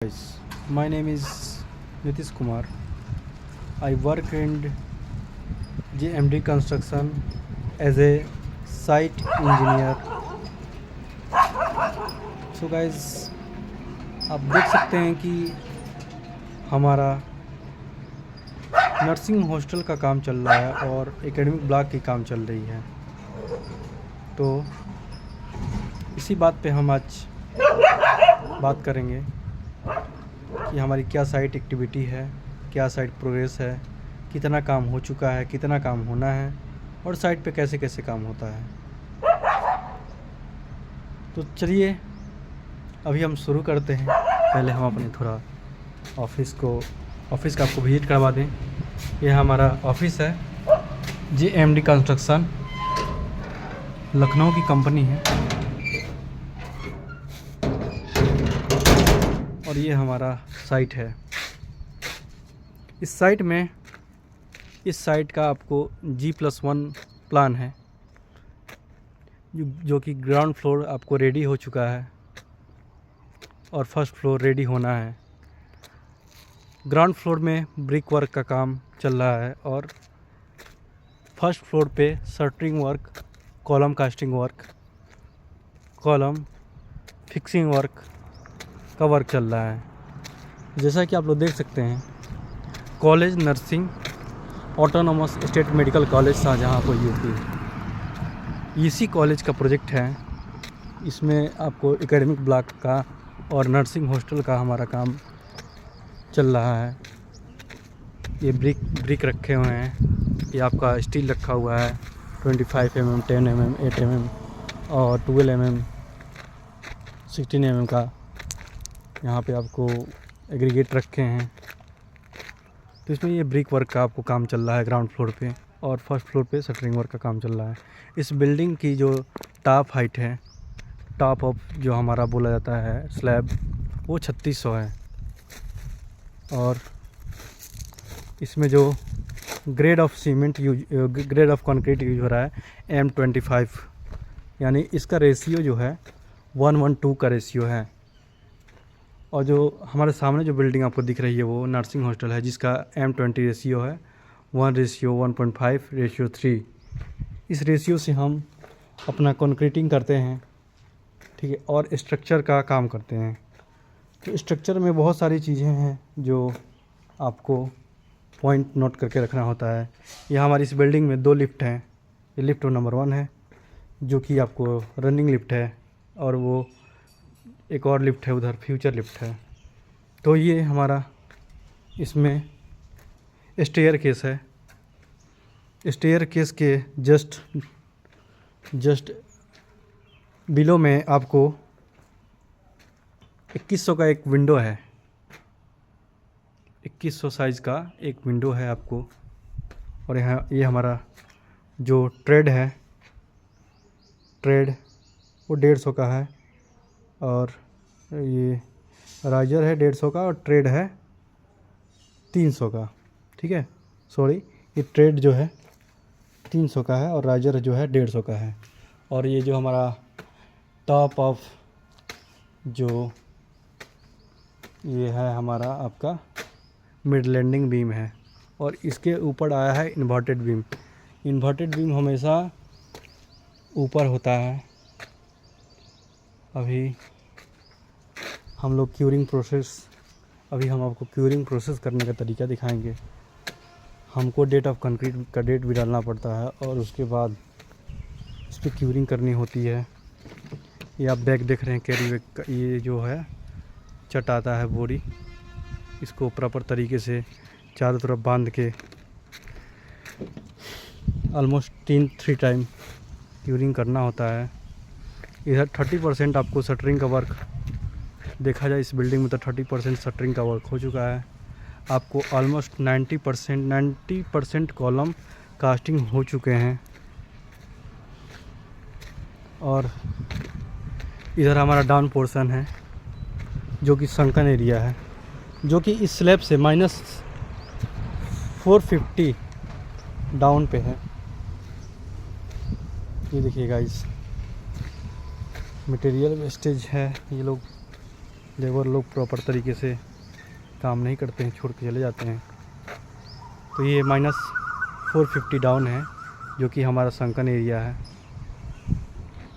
Guys, my name is Nitish Kumar. I work in JMD Construction as a site engineer. So guys, आप देख सकते हैं कि हमारा नर्सिंग हॉस्टल का काम चल रहा है और एकेडमिक ब्लॉक की काम चल रही है। तो इसी बात पे हम आज बात करेंगे कि हमारी क्या साइट एक्टिविटी है, क्या साइट प्रोग्रेस है, कितना काम हो चुका है, कितना काम होना है और साइट पे कैसे कैसे काम होता है। तो चलिए अभी हम शुरू करते हैं। पहले हम अपने थोड़ा ऑफिस का आपको विजिट करवा दें। यह हमारा ऑफिस है, JMD कंस्ट्रक्शन लखनऊ की कंपनी है और ये हमारा साइट है। इस साइट का आपको G+1 प्लान है, जो कि ग्राउंड फ्लोर आपको रेडी हो चुका है और फर्स्ट फ्लोर रेडी होना है। ग्राउंड फ्लोर में ब्रिक वर्क का काम चल रहा है और फर्स्ट फ्लोर पे shuttering work, column casting work, column fixing work का वर्क चल रहा है। जैसा कि आप लोग देख सकते हैं, college nursing autonomous state medical college Shahjahanpur UP, इसी कॉलेज का प्रोजेक्ट है। इसमें आपको एकेडमिक ब्लॉक का और नर्सिंग हॉस्टल का हमारा काम चल रहा है। ये ब्रिक रखे हुए हैं, ये आपका स्टील रखा हुआ है 25 mm, 10 mm, 8 mm और 12 mm, 16 mm का। यहाँ पे आपको एग्रीगेट रखे हैं। तो इसमें ये ब्रिक वर्क का आपको काम चल रहा है ग्राउंड फ्लोर पे और फर्स्ट फ्लोर पे शटरिंग वर्क का काम चल रहा है। इस बिल्डिंग की जो टॉप हाइट है, टॉप ऑफ जो हमारा बोला जाता है स्लैब, वो 3600 है और इसमें जो ग्रेड ऑफ कंक्रीट यूज हो रहा है M25, यानी इसका रेशियो जो है 1:1:2 का रेशियो है। और जो हमारे सामने जो बिल्डिंग आपको दिख रही है वो नर्सिंग हॉस्टल है, जिसका M20 रेशियो है 1:1.5:3। इस रेशियो से हम अपना कंक्रीटिंग करते हैं, ठीक है, और स्ट्रक्चर का काम करते हैं। तो स्ट्रक्चर में बहुत सारी चीज़ें हैं जो आपको पॉइंट नोट करके रखना होता है। यहाँ हमारी इस बिल्डिंग में 2 लिफ्ट हैं। ये लिफ्ट नंबर 1 है, जो कि आपको रनिंग लिफ्ट है, और वो एक और लिफ्ट है उधर, फ्यूचर लिफ्ट है। तो ये हमारा इसमें स्टेयर केस है। स्टेयर केस के जस्ट बिलो में आपको 2100 का एक विंडो है, 2100 साइज़ का एक विंडो है आपको। और यहाँ ये हमारा जो ट्रेड वो 150 का है, और ये राइजर है 150 का और ट्रेड है 300 का, ठीक है। सॉरी, ये ट्रेड जो है 300 का है और राइजर जो है 150 का है। और ये जो हमारा टॉप ऑफ जो ये है हमारा आपका मिड लैंडिंग बीम है, और इसके ऊपर आया है इन्वर्टेड बीम। इन्वर्टेड बीम हमेशा ऊपर होता है। अभी हम लोग अभी हम आपको क्यूरिंग प्रोसेस करने का तरीका दिखाएंगे। हमको डेट ऑफ कंक्रीट का डेट भी डालना पड़ता है और उसके बाद इस पर क्यूरिंग करनी होती है। ये आप बैग देख रहे हैं, कैरी बैग का, ये जो है चट आता है बोरी, इसको प्रॉपर तरीके से चारों तरफ बांध के ऑलमोस्ट 3 टाइम क्यूरिंग करना होता है। इधर 30% आपको शटरिंग का वर्क देखा जाए, इस बिल्डिंग में तो 30% शटरिंग का वर्क हो चुका है। आपको ऑलमोस्ट 90% कॉलम कास्टिंग हो चुके हैं। और इधर हमारा डाउन पोर्शन है, जो कि संकन एरिया है, जो कि इस स्लैब से -450 डाउन पे है। ये देखिए गाइस, मटेरियल वेस्टेज है। ये लोग लेबर लोग प्रॉपर तरीके से काम नहीं करते हैं, छोड़ के चले जाते हैं। तो ये -450 डाउन है, जो कि हमारा संकन एरिया है।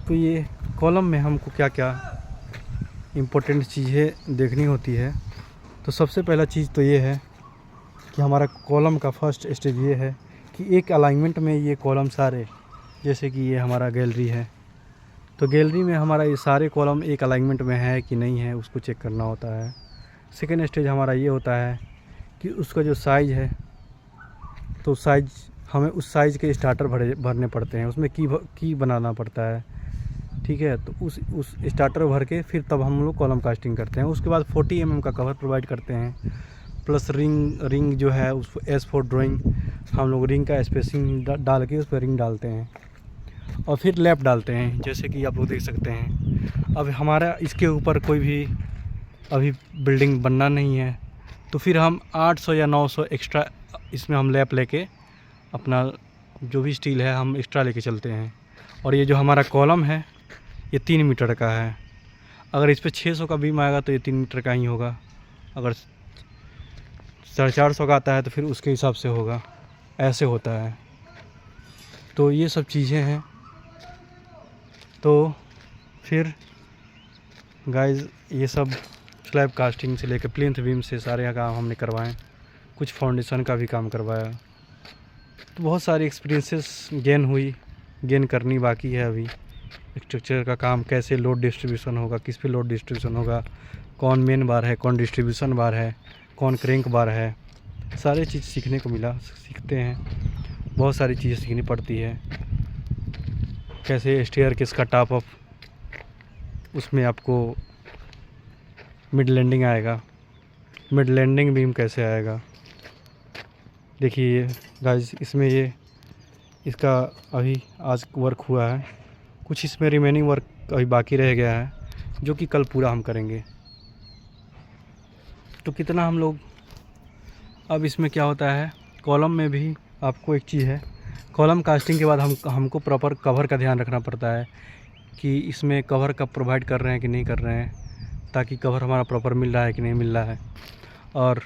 तो ये कॉलम में हमको क्या क्या इम्पोर्टेंट चीज़ें देखनी होती है। तो सबसे पहला चीज़ तो ये है कि हमारा कॉलम का फर्स्ट स्टेज ये है कि एक अलाइनमेंट में ये कॉलम सारे, जैसे कि ये हमारा गैलरी है, तो गैलरी में हमारा ये सारे कॉलम एक अलाइनमेंट में है कि नहीं है, उसको चेक करना होता है। सेकेंड स्टेज हमारा ये होता है कि उसका जो साइज़ है, तो साइज़ हमें उस साइज़ के स्टार्टर भरने पड़ते हैं, उसमें की बनाना पड़ता है, ठीक है। तो उस स्टार्टर भर के फिर तब हम लोग कॉलम कास्टिंग करते हैं। उसके बाद 40 mm का कवर प्रोवाइड करते हैं, प्लस रिंग जो है उस S4 ड्राइंग हम लोग रिंग का स्पेसिंग डाल के उस पर रिंग डालते हैं और फिर लैप डालते हैं, जैसे कि आप लोग देख सकते हैं। अब हमारा इसके ऊपर कोई भी अभी बिल्डिंग बनना नहीं है, तो फिर हम 800 या 900 एक्स्ट्रा इसमें हम लैप लेके अपना जो भी स्टील है हम एक्स्ट्रा लेके चलते हैं। और ये जो हमारा कॉलम है ये 3 मीटर का है। अगर इस पर 600 का बीम आएगा तो ये 3 मीटर का ही होगा, अगर 450 का आता है तो फिर उसके हिसाब से होगा, ऐसे होता है। तो ये सब चीज़ें हैं। तो फिर गाइस ये सब स्लैब कास्टिंग से लेकर प्लिंथ बीम से सारे काम हमने करवाएं, कुछ फाउंडेशन का भी काम करवाया। तो बहुत सारी एक्सपीरियंसेस गेन करनी बाकी है अभी। स्ट्रक्चर का काम, कैसे लोड डिस्ट्रीब्यूशन होगा, किस पे लोड डिस्ट्रीब्यूशन होगा, कौन मेन बार है, कौन डिस्ट्रीब्यूशन बार है, कौन क्रैंक बार है, सारी चीज़ सीखने को सीखते हैं। बहुत सारी चीज़ें सीखनी पड़ती है। कैसे स्टेयरकेस का टॉप अप, उसमें आपको मिड लैंडिंग आएगा, मिड लैंडिंग बीम कैसे आएगा। देखिए गाइस, इसमें इसका अभी आज वर्क हुआ है, कुछ इसमें रिमेनिंग वर्क अभी बाकी रह गया है, जो कि कल पूरा हम करेंगे। तो कितना हम लोग, अब इसमें क्या होता है, कॉलम में भी आपको एक चीज़ है, कॉलम कास्टिंग के बाद हमको प्रॉपर कवर का ध्यान रखना पड़ता है कि इसमें कवर का प्रोवाइड कर रहे हैं कि नहीं कर रहे हैं, ताकि कवर हमारा प्रॉपर मिल रहा है कि नहीं मिल रहा है। और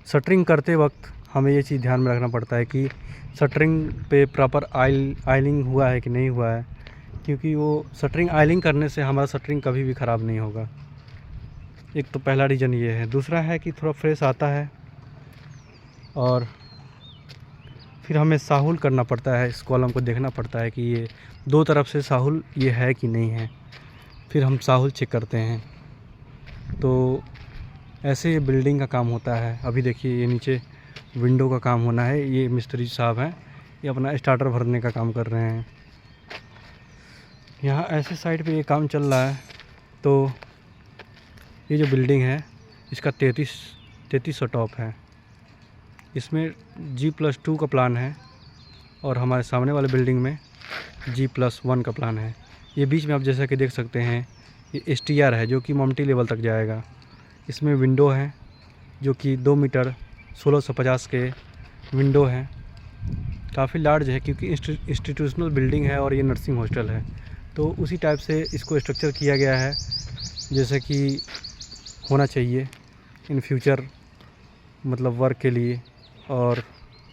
शटरिंग करते वक्त हमें ये चीज़ ध्यान में रखना पड़ता है कि शटरिंग पे प्रॉपर आइलिंग हुआ है कि नहीं हुआ है, क्योंकि वो शटरिंग आइलिंग करने से हमारा शटरिंग कभी भी ख़राब नहीं होगा। एक तो पहला रीज़न ये है। दूसरा है कि थोड़ा फ्रेश आता है, और फिर हमें साहुल करना पड़ता है, इस कॉलम को देखना पड़ता है कि ये दो तरफ से साहुल ये है कि नहीं है, फिर हम साहुल चेक करते हैं। तो ऐसे ये बिल्डिंग का काम होता है। अभी देखिए ये नीचे विंडो का काम होना है, ये मिस्त्री साहब हैं, ये अपना स्टार्टर भरने का काम कर रहे हैं। यहाँ ऐसे साइड पे ये काम चल रहा है। तो ये जो बिल्डिंग है इसका 3300 टॉप है, इसमें G+2 का प्लान है, और हमारे सामने वाले बिल्डिंग में G+1 का प्लान है। ये बीच में आप जैसा कि देख सकते हैं ये STR है, जो कि मल्टी लेवल तक जाएगा। इसमें विंडो है जो कि 2 मीटर 1650 के विंडो हैं, काफ़ी लार्ज है, क्योंकि इंस्टीट्यूशनल बिल्डिंग है और ये नर्सिंग हॉस्टल है। तो उसी टाइप से इसको स्ट्रक्चर किया गया है जैसे कि होना चाहिए इन फ्यूचर, मतलब वर्क के लिए। और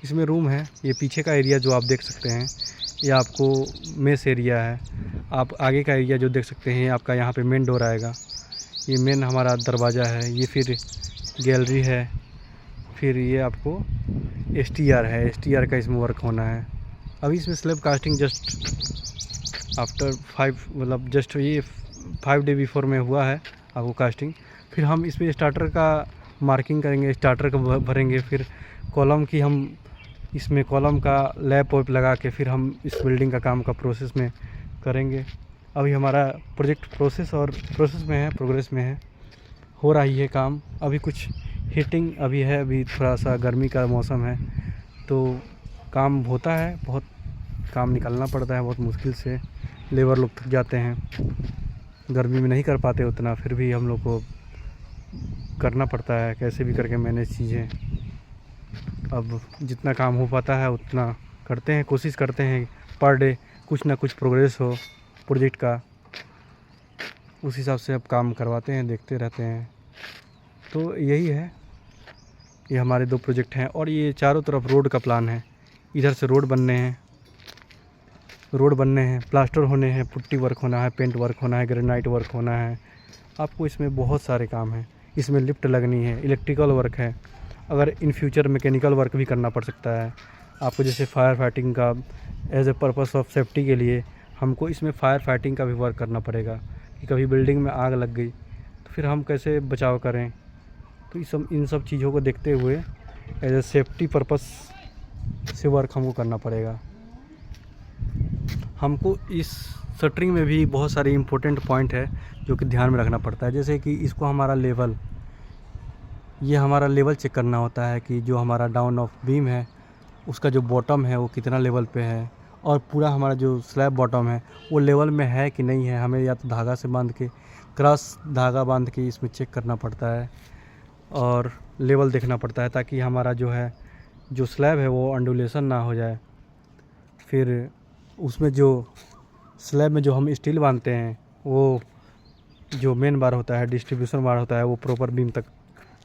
इसमें रूम है, ये पीछे का एरिया जो आप देख सकते हैं ये आपको मेस एरिया है। आप आगे का एरिया जो देख सकते हैं आपका, यहाँ पे मेन डोर आएगा, ये मेन हमारा दरवाज़ा है, ये फिर गैलरी है, फिर ये आपको STR है, STR का इसमें वर्क होना है। अभी इसमें स्लैब कास्टिंग जस्ट आफ्टर 5, मतलब जस्ट ये 5 डे बिफोर में हुआ है आपको कास्टिंग। फिर हम इसमें स्टार्टर का मार्किंग करेंगे, स्टार्टर का भरेंगे, फिर कॉलम की हम इसमें कॉलम का लैप वैप लगा के फिर हम इस बिल्डिंग का काम का प्रोसेस में करेंगे। अभी हमारा प्रोजेक्ट प्रोसेस में है, प्रोग्रेस में है, हो रही है काम। अभी कुछ हीटिंग अभी है, अभी थोड़ा सा गर्मी का मौसम है तो काम होता है, बहुत काम निकालना पड़ता है बहुत मुश्किल से, लेबर लोग थक जाते हैं, गर्मी में नहीं कर पाते उतना, फिर भी हम लोग को करना पड़ता है कैसे भी करके मैनेज चीज़ें। अब जितना काम हो पाता है उतना करते हैं, कोशिश करते हैं पर डे कुछ ना कुछ प्रोग्रेस हो प्रोजेक्ट का, उस हिसाब से अब काम करवाते हैं, देखते रहते हैं। तो यही है, ये हमारे 2 प्रोजेक्ट हैं और ये चारों तरफ रोड का प्लान है। इधर से रोड बनने हैं, प्लास्टर होने हैं, पुट्टी वर्क होना है, पेंट वर्क होना है, ग्रेनाइट वर्क होना है। आपको इसमें बहुत सारे काम हैं। इसमें लिफ्ट लगनी है, इलेक्ट्रिकल वर्क है, अगर इन फ्यूचर मैकेनिकल वर्क भी करना पड़ सकता है आपको, जैसे फायर फाइटिंग का as a purpose of safety के लिए हमको इसमें फायर फाइटिंग का भी वर्क करना पड़ेगा कि कभी बिल्डिंग में आग लग गई तो फिर हम कैसे बचाव करें। तो इन सब चीज़ों को देखते हुए एज ए सेफ्टी पर्पस से वर्क हमको करना पड़ेगा। हमको इस शटरिंग में भी बहुत सारे इम्पोर्टेंट पॉइंट है जो कि ध्यान में रखना पड़ता है, जैसे कि इसको हमारा लेवल, ये हमारा लेवल चेक करना होता है कि जो हमारा डाउन ऑफ बीम है उसका जो बॉटम है वो कितना लेवल पे है, और पूरा हमारा जो स्लैब बॉटम है वो लेवल में है कि नहीं है। हमें या तो धागा से बांध के, क्रॉस धागा बांध के इसमें चेक करना पड़ता है और लेवल देखना पड़ता है, ताकि हमारा जो है जो स्लैब है वो अंडुलेशन ना हो जाए। फिर उसमें जो स्लैब में जो हम स्टील बांधते हैं वो जो मेन बार होता है, डिस्ट्रीब्यूशन बार होता है, वो प्रॉपर बीम तक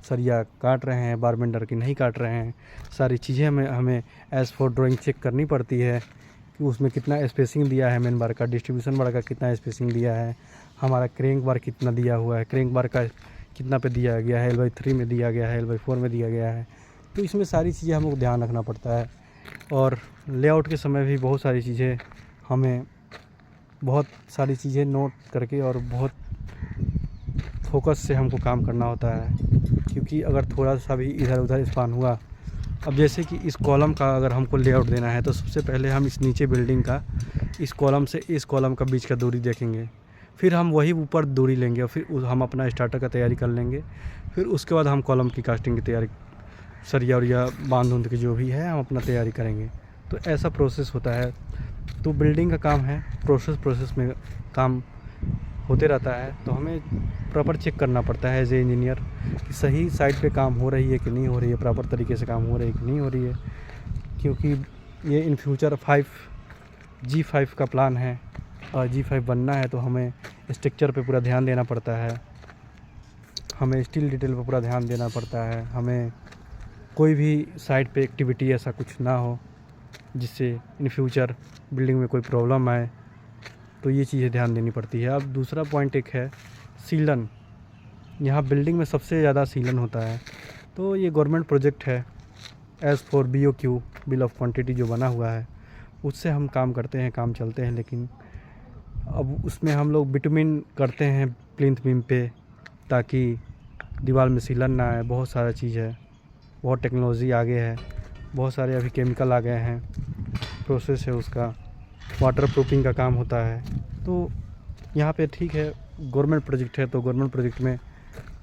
सरिया काट रहे हैं, बार बेंडर की नहीं काट रहे हैं। सारी चीज़ें हमें एज़ फॉर ड्राइंग चेक करनी पड़ती है कि उसमें कितना स्पेसिंग दिया है, मेन बार का, डिस्ट्रीब्यूशन बार का कितना स्पेसिंग दिया है, हमारा क्रैंक बार कितना दिया हुआ है, क्रैंक बार का कितना पे दिया गया है, L/3 में दिया गया है, L/4 में दिया गया है। तो इसमें सारी चीज़ें हमको ध्यान रखना पड़ता है। और लेआउट के समय भी बहुत सारी चीज़ें हमें नोट करके और बहुत फोकस से हमको काम करना होता है, क्योंकि अगर थोड़ा सा भी इधर उधर स्पान हुआ, अब जैसे कि इस कॉलम का अगर हमको लेआउट देना है तो सबसे पहले हम इस नीचे बिल्डिंग का इस कॉलम से इस कॉलम का बीच का दूरी देखेंगे, फिर हम वही ऊपर दूरी लेंगे और फिर हम अपना स्टार्टर का तैयारी कर लेंगे। फिर उसके बाद हम कॉलम की कास्टिंग की तैयारी, सरिया उरिया बांध उंध की जो भी है हम अपना तैयारी करेंगे। तो ऐसा प्रोसेस होता है। तो बिल्डिंग का काम है, प्रोसेस में काम होते रहता है। तो हमें प्रॉपर चेक करना पड़ता है एज ए इंजीनियर कि सही साइड पे काम हो रही है कि नहीं हो रही है, प्रॉपर तरीके से काम हो रही है कि नहीं हो रही है, क्योंकि ये इन फ्यूचर G5 का प्लान है और G5 बनना है। तो हमें स्ट्रक्चर पे पूरा ध्यान देना पड़ता है, हमें स्टील डिटेल पे पूरा ध्यान देना पड़ता है, हमें कोई भी साइड पे एक्टिविटी ऐसा कुछ ना हो जिससे इन फ्यूचर बिल्डिंग में कोई प्रॉब्लम आए। तो ये चीज़ें ध्यान देनी पड़ती है। अब दूसरा पॉइंट एक है सीलन। यहाँ बिल्डिंग में सबसे ज़्यादा सीलन होता है। तो ये गवर्नमेंट प्रोजेक्ट है, as for BOQ bill of quantity जो बना हुआ है उससे हम काम करते हैं, काम चलते हैं। लेकिन अब उसमें हम लोग बिटुमिन करते हैं प्लिंथ बीम पे, ताकि दीवार में सीलन ना आए। बहुत सारा चीज़ है, बहुत टेक्नोलॉजी आगे है, बहुत सारे अभी केमिकल आ गए हैं, प्रोसेस है उसका, वाटर प्रूफिंग का काम होता है। तो यहाँ पे ठीक है, गवर्नमेंट प्रोजेक्ट है। तो गवर्नमेंट प्रोजेक्ट में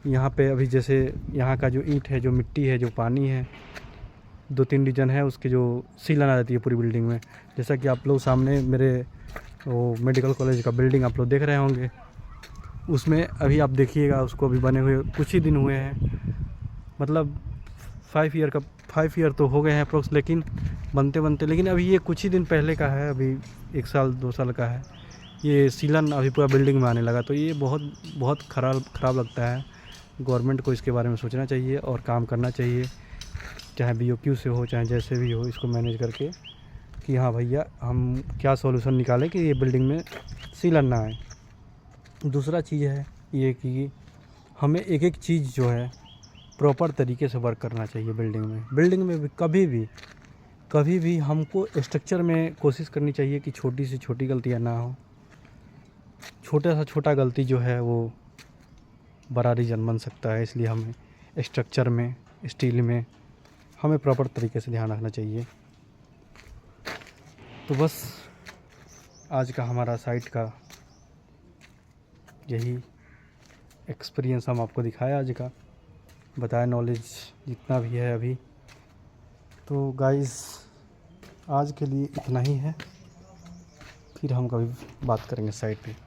यहाँ पे अभी जैसे यहाँ का जो ईंट है, जो मिट्टी है, जो पानी है, 2-3 रीजन है उसके जो सीलन आ जाती है पूरी बिल्डिंग में। जैसा कि आप लोग सामने मेरे वो मेडिकल कॉलेज का बिल्डिंग आप लोग देख रहे होंगे, उसमें अभी आप देखिएगा उसको अभी बने हुए कुछ ही दिन हुए हैं, मतलब 5 ईयर तो हो गए हैं अप्रोक्स, लेकिन बनते लेकिन अभी ये कुछ ही दिन पहले का है, अभी 1 साल 2 साल का है। ये सीलन अभी पूरा बिल्डिंग में आने लगा। तो ये बहुत ख़राब लगता है। गवर्नमेंट को इसके बारे में सोचना चाहिए और काम करना चाहिए, चाहे BOQ से हो चाहे जैसे भी हो, इसको मैनेज करके कि हाँ भैया हम क्या सॉल्यूशन निकालें कि ये बिल्डिंग में सीलन ना आए। दूसरा चीज़ है ये कि हमें एक चीज़ जो है प्रॉपर तरीके से वर्क करना चाहिए बिल्डिंग में भी कभी भी हमको स्ट्रक्चर में कोशिश करनी चाहिए कि छोटी से छोटी गलतियाँ ना हो। छोटा से छोटा गलती जो है वो बड़ा रीजन बन सकता है। इसलिए हमें स्ट्रक्चर में, स्टील में हमें प्रॉपर तरीके से ध्यान रखना चाहिए। तो बस आज का हमारा साइट का यही एक्सपीरियंस हम आपको दिखाया, आज का बताया, नॉलेज जितना भी है अभी। तो गाइस आज के लिए इतना ही है, फिर हम कभी बात करेंगे साइट पे।